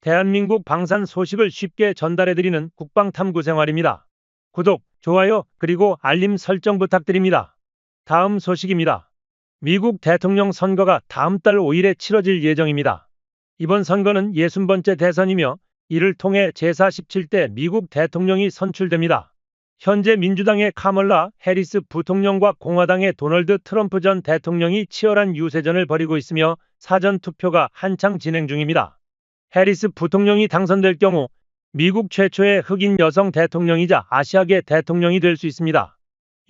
대한민국 방산 소식을 쉽게 전달해드리는 국방탐구생활입니다. 구독, 좋아요, 그리고 알림 설정 부탁드립니다. 다음 소식입니다. 미국 대통령 선거가 다음 달 5일에 치러질 예정입니다. 이번 선거는 60번째 대선이며 이를 통해 제47대 미국 대통령이 선출됩니다. 현재 민주당의 카멀라 해리스 부통령과 공화당의 도널드 트럼프 전 대통령이 치열한 유세전을 벌이고 있으며 사전투표가 한창 진행 중입니다. 해리스 부통령이 당선될 경우 미국 최초의 흑인 여성 대통령이자 아시아계 대통령이 될 수 있습니다.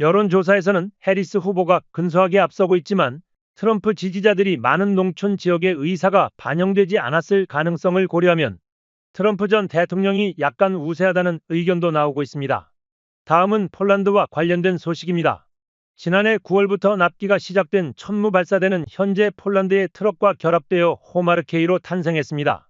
여론조사에서는 해리스 후보가 근소하게 앞서고 있지만 트럼프 지지자들이 많은 농촌 지역의 의사가 반영되지 않았을 가능성을 고려하면 트럼프 전 대통령이 약간 우세하다는 의견도 나오고 있습니다. 다음은 폴란드와 관련된 소식입니다. 지난해 9월부터 납기가 시작된 천무 발사대는 현재 폴란드의 트럭과 결합되어 호마르케이로 탄생했습니다.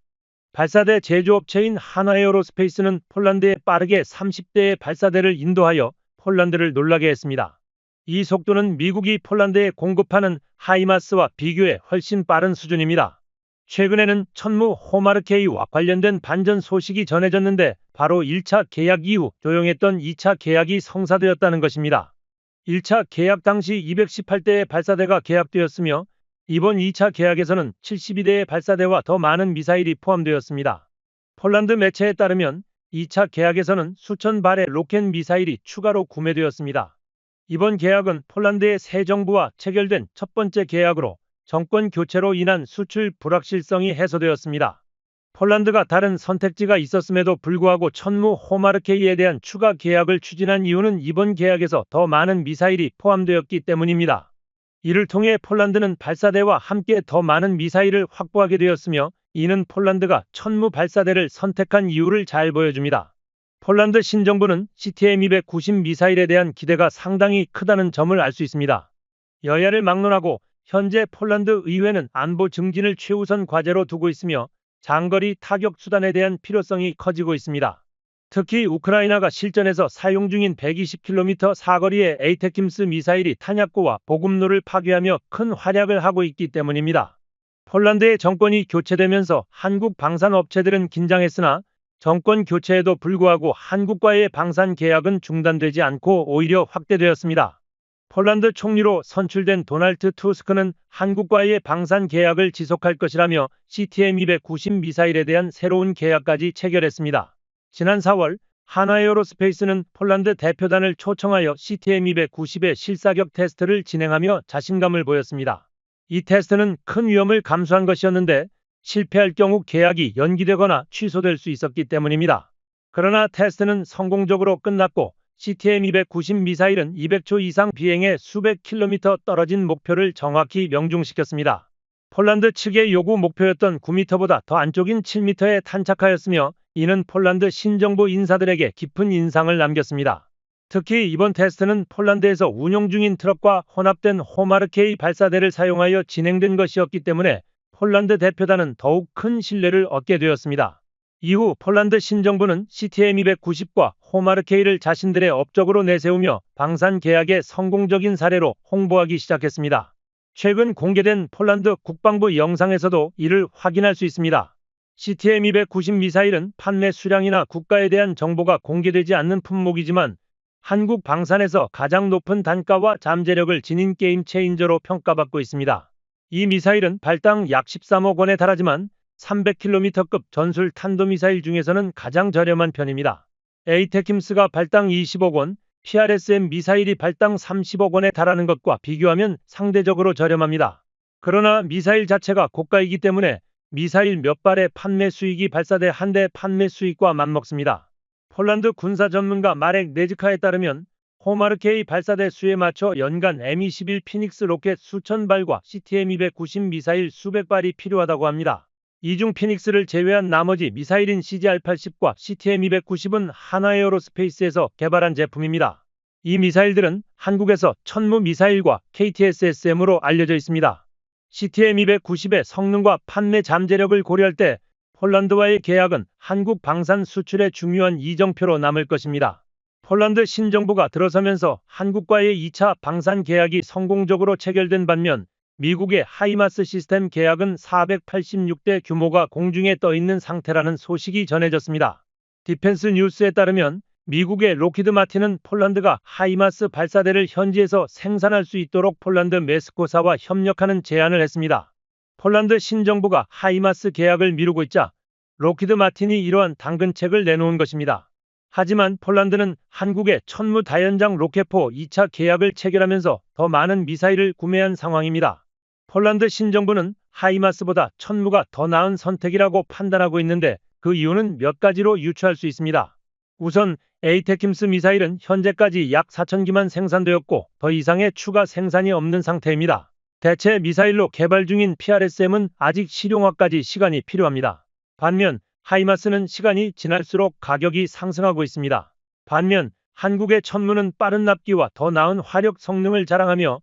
발사대 제조업체인 하나에어로스페이스는 폴란드에 빠르게 30대의 발사대를 인도하여 폴란드를 놀라게 했습니다. 이 속도는 미국이 폴란드에 공급하는 하이마스와 비교해 훨씬 빠른 수준입니다. 최근에는 천무 호마르케이와 관련된 반전 소식이 전해졌는데 바로 1차 계약 이후 조용했던 2차 계약이 성사되었다는 것입니다. 1차 계약 당시 218대의 발사대가 계약되었으며 이번 2차 계약에서는 72대의 발사대와 더 많은 미사일이 포함되었습니다. 폴란드 매체에 따르면 2차 계약에서는 수천 발의 로켓 미사일이 추가로 구매되었습니다. 이번 계약은 폴란드의 새 정부와 체결된 첫 번째 계약으로 정권 교체로 인한 수출 불확실성이 해소되었습니다. 폴란드가 다른 선택지가 있었음에도 불구하고 천무 호마르케이에 대한 추가 계약을 추진한 이유는 이번 계약에서 더 많은 미사일이 포함되었기 때문입니다. 이를 통해 폴란드는 발사대와 함께 더 많은 미사일을 확보하게 되었으며 이는 폴란드가 천무 발사대를 선택한 이유를 잘 보여줍니다. 폴란드 신정부는 CTM-290 미사일에 대한 기대가 상당히 크다는 점을 알 수 있습니다. 여야를 막론하고 현재 폴란드 의회는 안보 증진을 최우선 과제로 두고 있으며 장거리 타격 수단에 대한 필요성이 커지고 있습니다. 특히 우크라이나가 실전에서 사용 중인 120km 사거리의 에이테킴스 미사일이 탄약고와 보급로를 파괴하며 큰 활약을 하고 있기 때문입니다. 폴란드의 정권이 교체되면서 한국 방산업체들은 긴장했으나 정권 교체에도 불구하고 한국과의 방산 계약은 중단되지 않고 오히려 확대되었습니다. 폴란드 총리로 선출된 도널드 투스크는 한국과의 방산 계약을 지속할 것이라며 CTM-290 미사일에 대한 새로운 계약까지 체결했습니다. 지난 4월 하나에어로스페이스는 폴란드 대표단을 초청하여 CTM-290의 실사격 테스트를 진행하며 자신감을 보였습니다. 이 테스트는 큰 위험을 감수한 것이었는데 실패할 경우 계약이 연기되거나 취소될 수 있었기 때문입니다. 그러나 테스트는 성공적으로 끝났고 CTM-290 미사일은 200초 이상 비행해 수백 킬로미터 떨어진 목표를 정확히 명중시켰습니다. 폴란드 측의 요구 목표였던 9m보다 더 안쪽인 7m에 탄착하였으며 이는 폴란드 신정부 인사들에게 깊은 인상을 남겼습니다. 특히 이번 테스트는 폴란드에서 운용 중인 트럭과 혼합된 호마르케이 발사대를 사용하여 진행된 것이었기 때문에 폴란드 대표단은 더욱 큰 신뢰를 얻게 되었습니다. 이후 폴란드 신정부는 CTM-290과 호마르케이를 자신들의 업적으로 내세우며 방산 계약의 성공적인 사례로 홍보하기 시작했습니다. 최근 공개된 폴란드 국방부 영상에서도 이를 확인할 수 있습니다. CTM-290 미사일은 판매 수량이나 국가에 대한 정보가 공개되지 않는 품목이지만 한국 방산에서 가장 높은 단가와 잠재력을 지닌 게임 체인저로 평가받고 있습니다. 이 미사일은 발당 약 13억 원에 달하지만 300km급 전술 탄도미사일 중에서는 가장 저렴한 편입니다. 에이테킴스가 발당 20억 원, PRSM 미사일이 발당 30억 원에 달하는 것과 비교하면 상대적으로 저렴합니다. 그러나 미사일 자체가 고가이기 때문에 미사일 몇 발의 판매 수익이 발사대 한 대 판매 수익과 맞먹습니다. 폴란드 군사 전문가 마렉 네즈카에 따르면 호마르케이 발사대 수에 맞춰 연간 M21 피닉스 로켓 수천 발과 CTM-290 미사일 수백 발이 필요하다고 합니다. 이중 피닉스를 제외한 나머지 미사일인 CGR-80과 CTM-290은 하나에어로스페이스에서 개발한 제품입니다. 이 미사일들은 한국에서 천무 미사일과 KTSSM으로 알려져 있습니다. CTM-290의 성능과 판매 잠재력을 고려할 때 폴란드와의 계약은 한국 방산 수출의 중요한 이정표로 남을 것입니다. 폴란드 신정부가 들어서면서 한국과의 2차 방산 계약이 성공적으로 체결된 반면 미국의 하이마스 시스템 계약은 486대 규모가 공중에 떠 있는 상태라는 소식이 전해졌습니다. 디펜스 뉴스에 따르면 미국의 로키드 마틴은 폴란드가 하이마스 발사대를 현지에서 생산할 수 있도록 폴란드 메스코사와 협력하는 제안을 했습니다. 폴란드 신정부가 하이마스 계약을 미루고 있자 로키드 마틴이 이러한 당근책을 내놓은 것입니다. 하지만 폴란드는 한국의 천무 다연장 로켓포 2차 계약을 체결하면서 더 많은 미사일을 구매한 상황입니다. 폴란드 신정부는 하이마스보다 천무가 더 나은 선택이라고 판단하고 있는데 그 이유는 몇 가지로 유추할 수 있습니다. 우선 에이테킴스 미사일은 현재까지 약 4,000기만 생산되었고 더 이상의 추가 생산이 없는 상태입니다. 대체 미사일로 개발 중인 PRSM은 아직 실용화까지 시간이 필요합니다. 반면 하이마스는 시간이 지날수록 가격이 상승하고 있습니다. 반면 한국의 천무는 빠른 납기와 더 나은 화력 성능을 자랑하며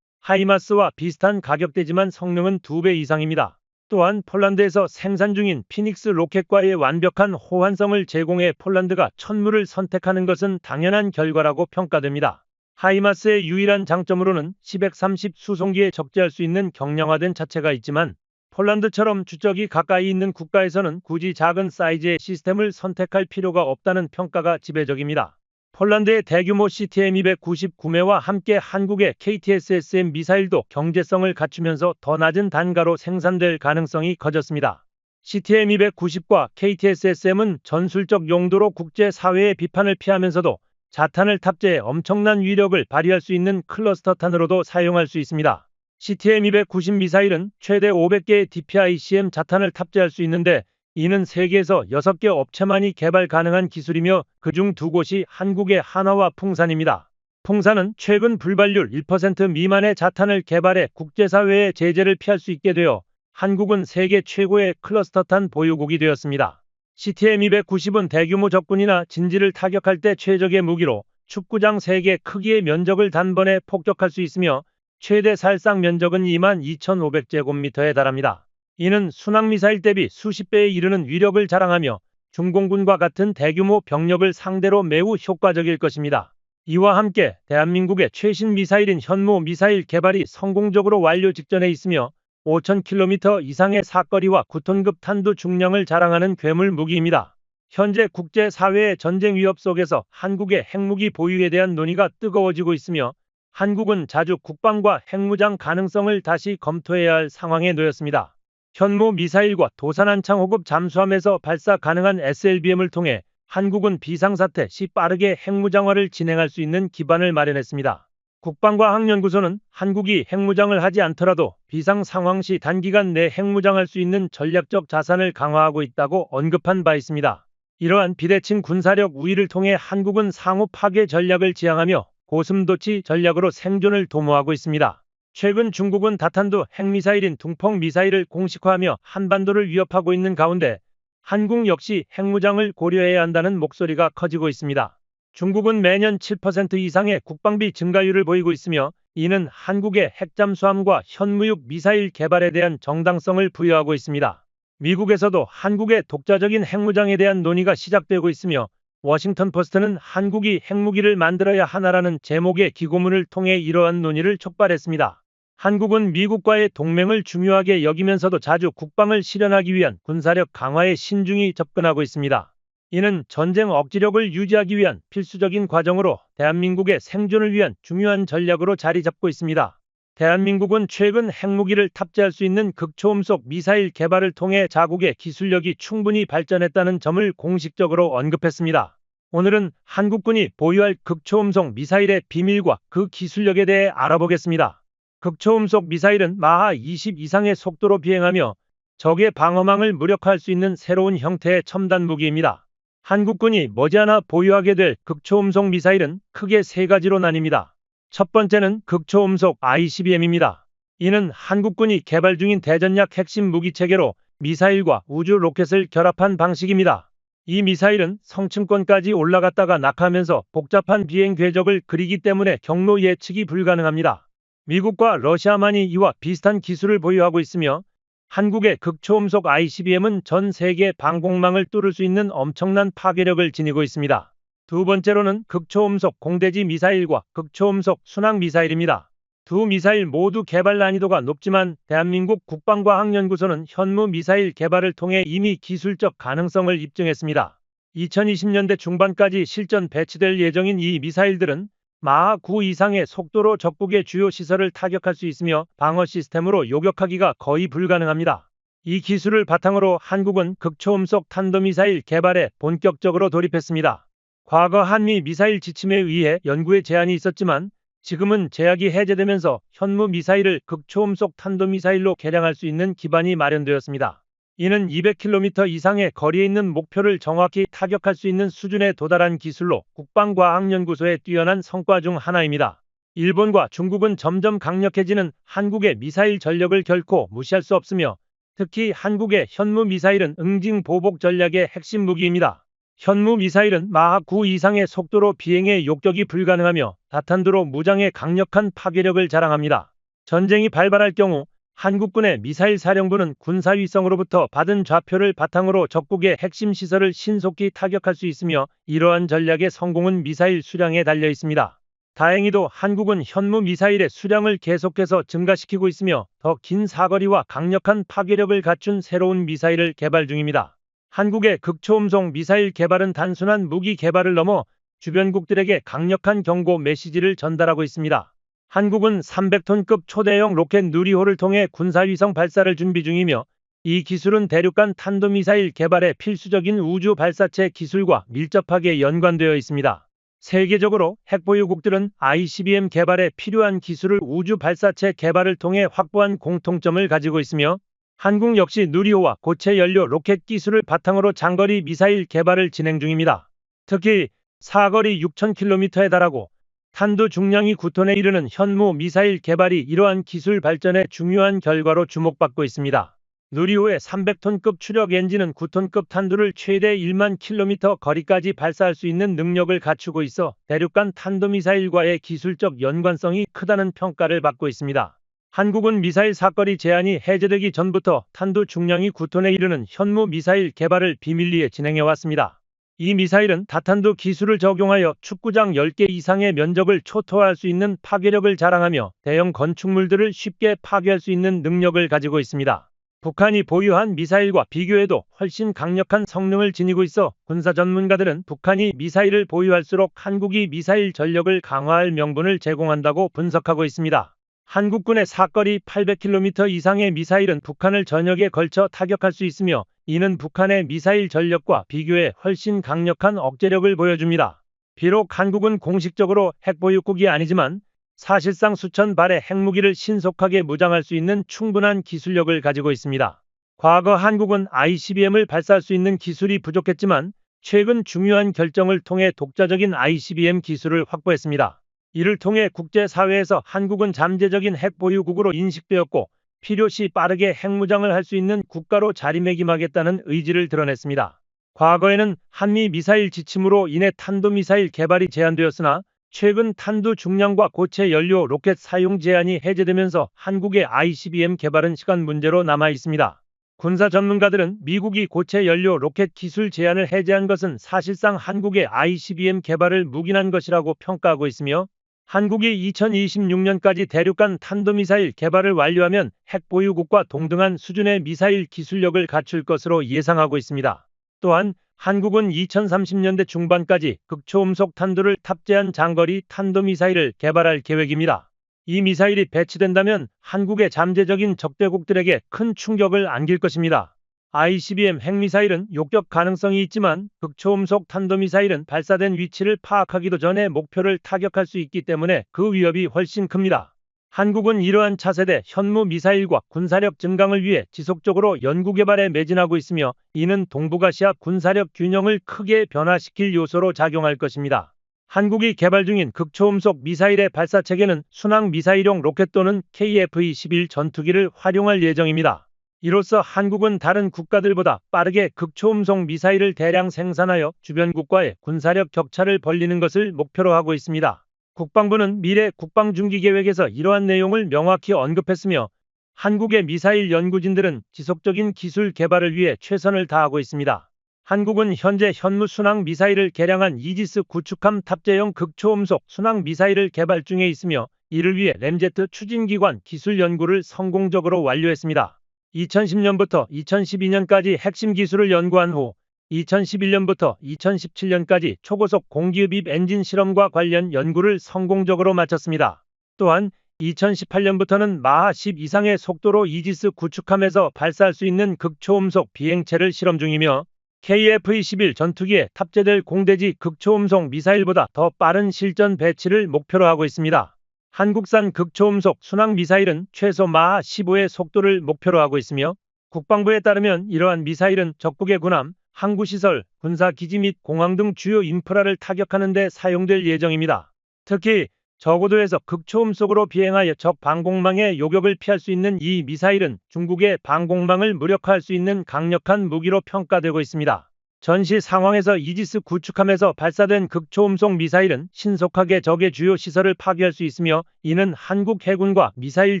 하이마스와 비슷한 가격대지만 성능은 2배 이상입니다. 또한 폴란드에서 생산 중인 피닉스 로켓과의 완벽한 호환성을 제공해 폴란드가 천무를 선택하는 것은 당연한 결과라고 평가됩니다. 하이마스의 유일한 장점으로는 10-130 수송기에 적재할 수 있는 경량화된 자체가 있지만 폴란드처럼 주적이 가까이 있는 국가에서는 굳이 작은 사이즈의 시스템을 선택할 필요가 없다는 평가가 지배적입니다. 폴란드의 대규모 CTM-290 구매와 함께 한국의 KTSSM 미사일도 경제성을 갖추면서 더 낮은 단가로 생산될 가능성이 커졌습니다. CTM-290과 KTSSM은 전술적 용도로 국제사회의 비판을 피하면서도 자탄을 탑재해 엄청난 위력을 발휘할 수 있는 클러스터탄으로도 사용할 수 있습니다. CTM-290 미사일은 최대 500개의 DPICM 자탄을 탑재할 수 있는데 이는 세계에서 6개 업체만이 개발 가능한 기술이며 그중 2곳이 한국의 한화와 풍산입니다. 풍산은 최근 불발률 1% 미만의 자탄을 개발해 국제사회의 제재를 피할 수 있게 되어 한국은 세계 최고의 클러스터탄 보유국이 되었습니다. CTM-290은 대규모 적군이나 진지를 타격할 때 최적의 무기로 축구장 3개 크기의 면적을 단번에 폭격할 수 있으며 최대 살상 면적은 22,500제곱미터에 달합니다. 이는 순항미사일 대비 수십 배에 이르는 위력을 자랑하며 중공군과 같은 대규모 병력을 상대로 매우 효과적일 것입니다. 이와 함께 대한민국의 최신 미사일인 현무 미사일 개발이 성공적으로 완료 직전에 있으며 5,000km 이상의 사거리와 9톤급 탄두 중량을 자랑하는 괴물 무기입니다. 현재 국제사회의 전쟁 위협 속에서 한국의 핵무기 보유에 대한 논의가 뜨거워지고 있으며 한국은 자주 국방과 핵무장 가능성을 다시 검토해야 할 상황에 놓였습니다. 현무 미사일과 도산한창 호급 잠수함에서 발사 가능한 SLBM을 통해 한국은 비상사태 시 빠르게 핵무장화를 진행할 수 있는 기반을 마련했습니다. 국방과학연구소는 한국이 핵무장을 하지 않더라도 비상 상황 시 단기간 내 핵무장할 수 있는 전략적 자산을 강화하고 있다고 언급한 바 있습니다. 이러한 비대칭 군사력 우위를 통해 한국은 상호 파괴 전략을 지향하며 고슴도치 전략으로 생존을 도모하고 있습니다. 최근 중국은 다탄두 핵미사일인 둥펑 미사일을 공식화하며 한반도를 위협하고 있는 가운데 한국 역시 핵무장을 고려해야 한다는 목소리가 커지고 있습니다. 중국은 매년 7% 이상의 국방비 증가율을 보이고 있으며 이는 한국의 핵잠수함과 현무육 미사일 개발에 대한 정당성을 부여하고 있습니다. 미국에서도 한국의 독자적인 핵무장에 대한 논의가 시작되고 있으며 워싱턴 포스트는 한국이 핵무기를 만들어야 하나라는 제목의 기고문을 통해 이러한 논의를 촉발했습니다. 한국은 미국과의 동맹을 중요하게 여기면서도 자주 국방을 실현하기 위한 군사력 강화에 신중히 접근하고 있습니다. 이는 전쟁 억지력을 유지하기 위한 필수적인 과정으로 대한민국의 생존을 위한 중요한 전략으로 자리 잡고 있습니다. 대한민국은 최근 핵무기를 탑재할 수 있는 극초음속 미사일 개발을 통해 자국의 기술력이 충분히 발전했다는 점을 공식적으로 언급했습니다. 오늘은 한국군이 보유할 극초음속 미사일의 비밀과 그 기술력에 대해 알아보겠습니다. 극초음속 미사일은 마하 20 이상의 속도로 비행하며 적의 방어망을 무력화할 수 있는 새로운 형태의 첨단 무기입니다. 한국군이 머지않아 보유하게 될 극초음속 미사일은 크게 3가지로 나뉩니다. 첫 번째는 극초음속 ICBM입니다. 이는 한국군이 개발 중인 대전략 핵심 무기체계로 미사일과 우주 로켓을 결합한 방식입니다. 이 미사일은 성층권까지 올라갔다가 낙하하면서 복잡한 비행 궤적을 그리기 때문에 경로 예측이 불가능합니다. 미국과 러시아만이 이와 비슷한 기술을 보유하고 있으며 한국의 극초음속 ICBM은 전 세계 방공망을 뚫을 수 있는 엄청난 파괴력을 지니고 있습니다. 두 번째로는 극초음속 공대지 미사일과 극초음속 순항 미사일입니다. 두 미사일 모두 개발 난이도가 높지만 대한민국 국방과학연구소는 현무 미사일 개발을 통해 이미 기술적 가능성을 입증했습니다. 2020년대 중반까지 실전 배치될 예정인 이 미사일들은 마하 9 이상의 속도로 적국의 주요 시설을 타격할 수 있으며 방어 시스템으로 요격하기가 거의 불가능합니다. 이 기술을 바탕으로 한국은 극초음속 탄도미사일 개발에 본격적으로 돌입했습니다. 과거 한미 미사일 지침에 의해 연구에 제한이 있었지만 지금은 제약이 해제되면서 현무 미사일을 극초음속 탄도미사일로 개량할 수 있는 기반이 마련되었습니다. 이는 200km 이상의 거리에 있는 목표를 정확히 타격할 수 있는 수준에 도달한 기술로 국방과학연구소의 뛰어난 성과 중 하나입니다. 일본과 중국은 점점 강력해지는 한국의 미사일 전력을 결코 무시할 수 없으며 특히 한국의 현무 미사일은 응징보복 전략의 핵심 무기입니다. 현무 미사일은 마하 9 이상의 속도로 비행에 욕격이 불가능하며 다탄두로 무장의 강력한 파괴력을 자랑합니다. 전쟁이 발발할 경우 한국군의 미사일 사령부는 군사위성으로부터 받은 좌표를 바탕으로 적국의 핵심 시설을 신속히 타격할 수 있으며 이러한 전략의 성공은 미사일 수량에 달려 있습니다. 다행히도 한국은 현무 미사일의 수량을 계속해서 증가시키고 있으며 더 긴 사거리와 강력한 파괴력을 갖춘 새로운 미사일을 개발 중입니다. 한국의 극초음속 미사일 개발은 단순한 무기 개발을 넘어 주변국들에게 강력한 경고 메시지를 전달하고 있습니다. 한국은 300톤급 초대형 로켓 누리호를 통해 군사위성 발사를 준비 중이며 이 기술은 대륙간 탄도미사일 개발에 필수적인 우주 발사체 기술과 밀접하게 연관되어 있습니다. 세계적으로 핵보유국들은 ICBM 개발에 필요한 기술을 우주 발사체 개발을 통해 확보한 공통점을 가지고 있으며 한국 역시 누리호와 고체 연료 로켓 기술을 바탕으로 장거리 미사일 개발을 진행 중입니다. 특히 사거리 6,000km에 달하고 탄두 중량이 9톤에 이르는 현무 미사일 개발이 이러한 기술 발전의 중요한 결과로 주목받고 있습니다. 누리호의 300톤급 추력 엔진은 9톤급 탄두를 최대 1만 km 거리까지 발사할 수 있는 능력을 갖추고 있어 대륙간 탄도미사일과의 기술적 연관성이 크다는 평가를 받고 있습니다. 한국은 미사일 사거리 제한이 해제되기 전부터 탄두 중량이 9톤에 이르는 현무 미사일 개발을 비밀리에 진행해왔습니다. 이 미사일은 다탄두 기술을 적용하여 축구장 10개 이상의 면적을 초토화할 수 있는 파괴력을 자랑하며 대형 건축물들을 쉽게 파괴할 수 있는 능력을 가지고 있습니다. 북한이 보유한 미사일과 비교해도 훨씬 강력한 성능을 지니고 있어 군사 전문가들은 북한이 미사일을 보유할수록 한국이 미사일 전력을 강화할 명분을 제공한다고 분석하고 있습니다. 한국군의 사거리 800km 이상의 미사일은 북한을 전역에 걸쳐 타격할 수 있으며 이는 북한의 미사일 전력과 비교해 훨씬 강력한 억제력을 보여줍니다. 비록 한국은 공식적으로 핵보유국이 아니지만 사실상 수천 발의 핵무기를 신속하게 무장할 수 있는 충분한 기술력을 가지고 있습니다. 과거 한국은 ICBM을 발사할 수 있는 기술이 부족했지만 최근 중요한 결정을 통해 독자적인 ICBM 기술을 확보했습니다. 이를 통해 국제사회에서 한국은 잠재적인 핵보유국으로 인식되었고 필요시 빠르게 핵무장을 할 수 있는 국가로 자리매김하겠다는 의지를 드러냈습니다. 과거에는 한미 미사일 지침으로 인해 탄도미사일 개발이 제한되었으나 최근 탄두 중량과 고체 연료 로켓 사용 제한이 해제되면서 한국의 ICBM 개발은 시간 문제로 남아 있습니다. 군사 전문가들은 미국이 고체 연료 로켓 기술 제한을 해제한 것은 사실상 한국의 ICBM 개발을 묵인한 것이라고 평가하고 있으며 한국이 2026년까지 대륙간 탄도미사일 개발을 완료하면 핵보유국과 동등한 수준의 미사일 기술력을 갖출 것으로 예상하고 있습니다. 또한 한국은 2030년대 중반까지 극초음속 탄두를 탑재한 장거리 탄도미사일을 개발할 계획입니다. 이 미사일이 배치된다면 한국의 잠재적인 적대국들에게 큰 충격을 안길 것입니다. ICBM 핵미사일은 욕격 가능성이 있지만 극초음속 탄도미사일은 발사된 위치를 파악하기도 전에 목표를 타격할 수 있기 때문에 그 위협이 훨씬 큽니다. 한국은 이러한 차세대 현무 미사일과 군사력 증강을 위해 지속적으로 연구개발에 매진하고 있으며 이는 동북아시아 군사력 균형을 크게 변화시킬 요소로 작용할 것입니다. 한국이 개발 중인 극초음속 미사일의 발사체계는 순항 미사일용 로켓 또는 KF-21 전투기를 활용할 예정입니다. 이로써 한국은 다른 국가들보다 빠르게 극초음속 미사일을 대량 생산하여 주변국과의 군사력 격차를 벌리는 것을 목표로 하고 있습니다. 국방부는 미래 국방중기계획에서 이러한 내용을 명확히 언급했으며 한국의 미사일 연구진들은 지속적인 기술 개발을 위해 최선을 다하고 있습니다. 한국은 현재 현무 순항 미사일을 개량한 이지스 구축함 탑재형 극초음속 순항 미사일을 개발 중에 있으며 이를 위해 램제트 추진기관 기술 연구를 성공적으로 완료했습니다. 2010년부터 2012년까지 핵심 기술을 연구한 후 2011년부터 2017년까지 초고속 공기흡입 엔진 실험과 관련 연구를 성공적으로 마쳤습니다. 또한 2018년부터는 마하 10 이상의 속도로 이지스 구축함에서 발사할 수 있는 극초음속 비행체를 실험 중이며 KF-21 전투기에 탑재될 공대지 극초음속 미사일보다 더 빠른 실전 배치를 목표로 하고 있습니다. 한국산 극초음속 순항 미사일은 최소 마하 15의 속도를 목표로 하고 있으며 국방부에 따르면 이러한 미사일은 적국의 군함, 항구시설, 군사기지 및 공항 등 주요 인프라를 타격하는 데 사용될 예정입니다. 특히 저고도에서 극초음속으로 비행하여 적 방공망의 요격을 피할 수 있는 이 미사일은 중국의 방공망을 무력화할 수 있는 강력한 무기로 평가되고 있습니다. 전시 상황에서 이지스 구축함에서 발사된 극초음속 미사일은 신속하게 적의 주요 시설을 파괴할 수 있으며 이는 한국 해군과 미사일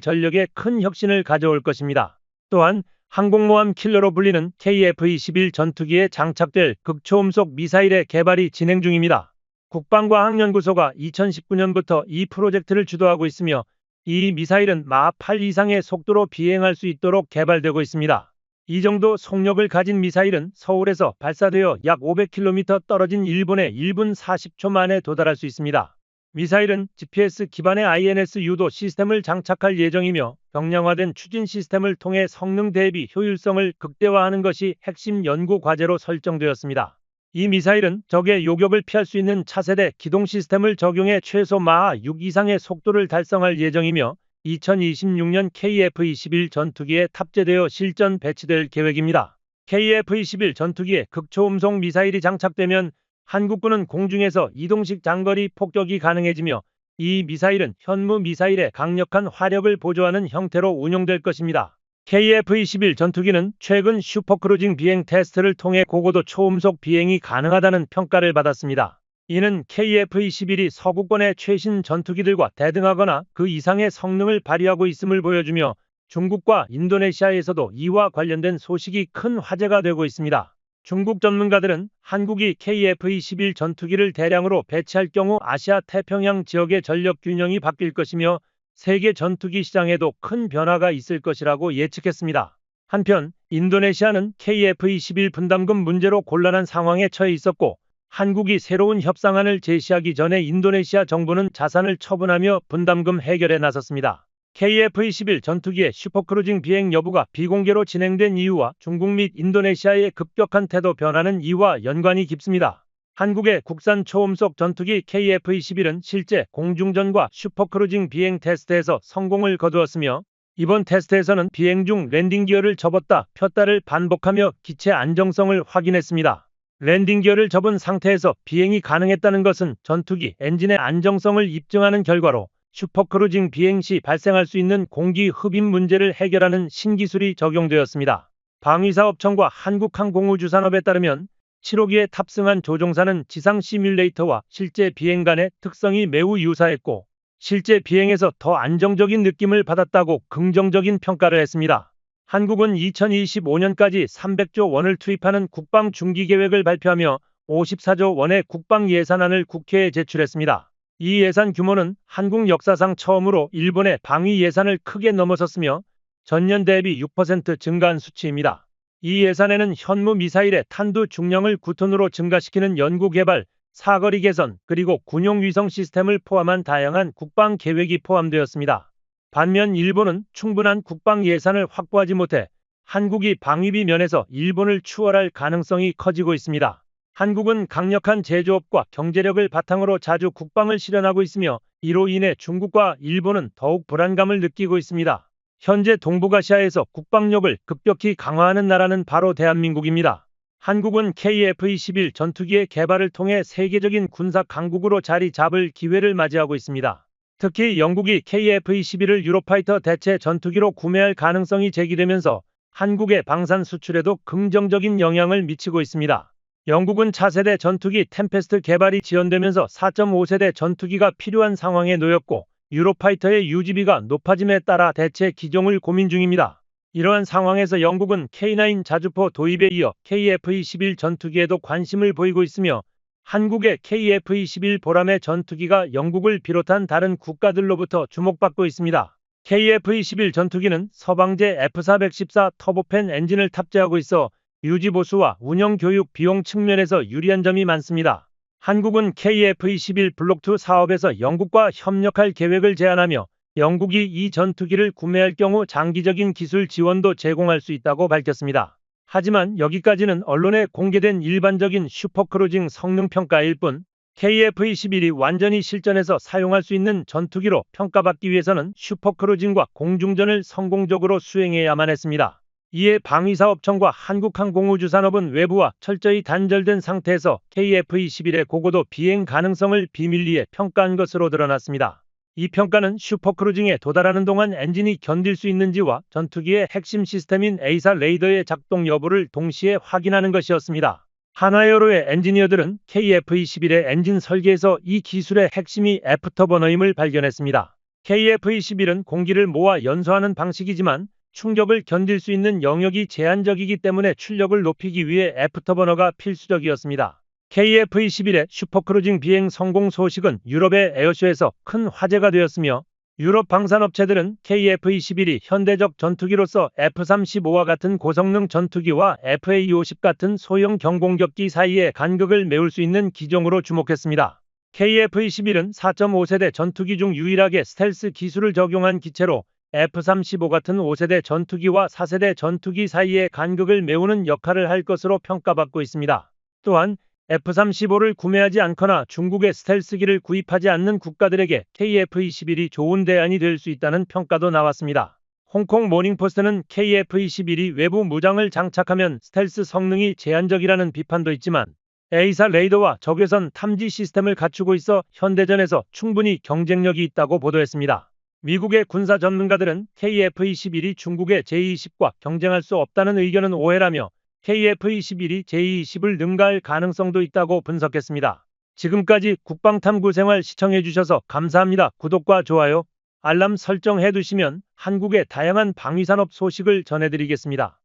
전력에 큰 혁신을 가져올 것입니다. 또한 항공모함 킬러로 불리는 KF-21 전투기에 장착될 극초음속 미사일의 개발이 진행 중입니다. 국방과학연구소가 2019년부터 이 프로젝트를 주도하고 있으며 이 미사일은 마하 8 이상의 속도로 비행할 수 있도록 개발되고 있습니다. 이 정도 속력을 가진 미사일은 서울에서 발사되어 약 500km 떨어진 일본에 1분 40초 만에 도달할 수 있습니다. 미사일은 GPS 기반의 INS 유도 시스템을 장착할 예정이며 경량화된 추진 시스템을 통해 성능 대비 효율성을 극대화하는 것이 핵심 연구 과제로 설정되었습니다. 이 미사일은 적의 요격을 피할 수 있는 차세대 기동 시스템을 적용해 최소 마하 6 이상의 속도를 달성할 예정이며 2026년 KF-21 전투기에 탑재되어 실전 배치될 계획입니다. KF-21 전투기에 극초음속 미사일이 장착되면 한국군은 공중에서 이동식 장거리 폭격이 가능해지며 이 미사일은 현무 미사일의 강력한 화력을 보조하는 형태로 운용될 것입니다. KF-21 전투기는 최근 슈퍼크루징 비행 테스트를 통해 고고도 초음속 비행이 가능하다는 평가를 받았습니다. 이는 KF-21이 서구권의 최신 전투기들과 대등하거나 그 이상의 성능을 발휘하고 있음을 보여주며 중국과 인도네시아에서도 이와 관련된 소식이 큰 화제가 되고 있습니다. 중국 전문가들은 한국이 KF-21 전투기를 대량으로 배치할 경우 아시아 태평양 지역의 전력 균형이 바뀔 것이며 세계 전투기 시장에도 큰 변화가 있을 것이라고 예측했습니다. 한편 인도네시아는 KF-21 분담금 문제로 곤란한 상황에 처해 있었고 한국이 새로운 협상안을 제시하기 전에 인도네시아 정부는 자산을 처분하며 분담금 해결에 나섰습니다. KF-21 전투기의 슈퍼크루징 비행 여부가 비공개로 진행된 이유와 중국 및 인도네시아의 급격한 태도 변화는 이와 연관이 깊습니다. 한국의 국산 초음속 전투기 KF-21은 실제 공중전과 슈퍼크루징 비행 테스트에서 성공을 거두었으며 이번 테스트에서는 비행 중 랜딩 기어를 접었다 폈다를 반복하며 기체 안정성을 확인했습니다. 랜딩 기어를 접은 상태에서 비행이 가능했다는 것은 전투기 엔진의 안정성을 입증하는 결과로 슈퍼크루징 비행 시 발생할 수 있는 공기 흡입 문제를 해결하는 신기술이 적용되었습니다. 방위사업청과 한국항공우주산업에 따르면 7호기에 탑승한 조종사는 지상 시뮬레이터와 실제 비행 간의 특성이 매우 유사했고 실제 비행에서 더 안정적인 느낌을 받았다고 긍정적인 평가를 했습니다. 한국은 2025년까지 300조 원을 투입하는 국방 중기 계획을 발표하며 54조 원의 국방 예산안을 국회에 제출했습니다. 이 예산 규모는 한국 역사상 처음으로 일본의 방위 예산을 크게 넘어섰으며 전년 대비 6% 증가한 수치입니다. 이 예산에는 현무 미사일의 탄두 중량을 9톤으로 증가시키는 연구 개발, 사거리 개선, 그리고 군용 위성 시스템을 포함한 다양한 국방 계획이 포함되었습니다. 반면 일본은 충분한 국방 예산을 확보하지 못해 한국이 방위비 면에서 일본을 추월할 가능성이 커지고 있습니다. 한국은 강력한 제조업과 경제력을 바탕으로 자주 국방을 실현하고 있으며 이로 인해 중국과 일본은 더욱 불안감을 느끼고 있습니다. 현재 동북아시아에서 국방력을 급격히 강화하는 나라는 바로 대한민국입니다. 한국은 KF-21 전투기의 개발을 통해 세계적인 군사 강국으로 자리 잡을 기회를 맞이하고 있습니다. 특히 영국이 KF-21을 유로파이터 대체 전투기로 구매할 가능성이 제기되면서 한국의 방산 수출에도 긍정적인 영향을 미치고 있습니다. 영국은 차세대 전투기 템페스트 개발이 지연되면서 4.5세대 전투기가 필요한 상황에 놓였고 유로파이터의 유지비가 높아짐에 따라 대체 기종을 고민 중입니다. 이러한 상황에서 영국은 K9 자주포 도입에 이어 KF-21 전투기에도 관심을 보이고 있으며 한국의 KF-21 보람의 전투기가 영국을 비롯한 다른 국가들로부터 주목받고 있습니다. KF-21 전투기는 서방제 F414 터보팬 엔진을 탑재하고 있어 유지보수와 운영 교육 비용 측면에서 유리한 점이 많습니다. 한국은 KF-21 블록2 사업에서 영국과 협력할 계획을 제안하며 영국이 이 전투기를 구매할 경우 장기적인 기술 지원도 제공할 수 있다고 밝혔습니다. 하지만 여기까지는 언론에 공개된 일반적인 슈퍼크루징 성능 평가일 뿐, KF-21이 완전히 실전에서 사용할 수 있는 전투기로 평가받기 위해서는 슈퍼크루징과 공중전을 성공적으로 수행해야만 했습니다. 이에 방위사업청과 한국항공우주산업은 외부와 철저히 단절된 상태에서 KF-21의 고고도 비행 가능성을 비밀리에 평가한 것으로 드러났습니다. 이 평가는 슈퍼크루징에 도달하는 동안 엔진이 견딜 수 있는지와 전투기의 핵심 시스템인 A사 레이더의 작동 여부를 동시에 확인하는 것이었습니다. 한화에어로의 엔지니어들은 KF-21의 엔진 설계에서 이 기술의 핵심이 애프터버너임을 발견했습니다. KF-21은 공기를 모아 연소하는 방식이지만 충격을 견딜 수 있는 영역이 제한적이기 때문에 출력을 높이기 위해 애프터버너가 필수적이었습니다. KF-21의 슈퍼크루징 비행 성공 소식은 유럽의 에어쇼에서 큰 화제가 되었으며 유럽 방산업체들은 KF-21이 현대적 전투기로서 F-35와 같은 고성능 전투기와 FA-50 같은 소형 경공격기 사이의 간극을 메울 수 있는 기종으로 주목했습니다. KF-21은 4.5세대 전투기 중 유일하게 스텔스 기술을 적용한 기체로 F-35 같은 5세대 전투기와 4세대 전투기 사이의 간극을 메우는 역할을 할 것으로 평가받고 있습니다. 또한 F-35를 구매하지 않거나 중국의 스텔스기를 구입하지 않는 국가들에게 KF-21이 좋은 대안이 될 수 있다는 평가도 나왔습니다. 홍콩 모닝포스트는 KF-21이 외부 무장을 장착하면 스텔스 성능이 제한적이라는 비판도 있지만 A사 레이더와 적외선 탐지 시스템을 갖추고 있어 현대전에서 충분히 경쟁력이 있다고 보도했습니다. 미국의 군사 전문가들은 KF-21이 중국의 J-20과 경쟁할 수 없다는 의견은 오해라며 KF-21이 J-20을 능가할 가능성도 있다고 분석했습니다. 지금까지 국방탐구생활 시청해주셔서 감사합니다. 구독과 좋아요, 알람 설정해두시면 한국의 다양한 방위산업 소식을 전해드리겠습니다.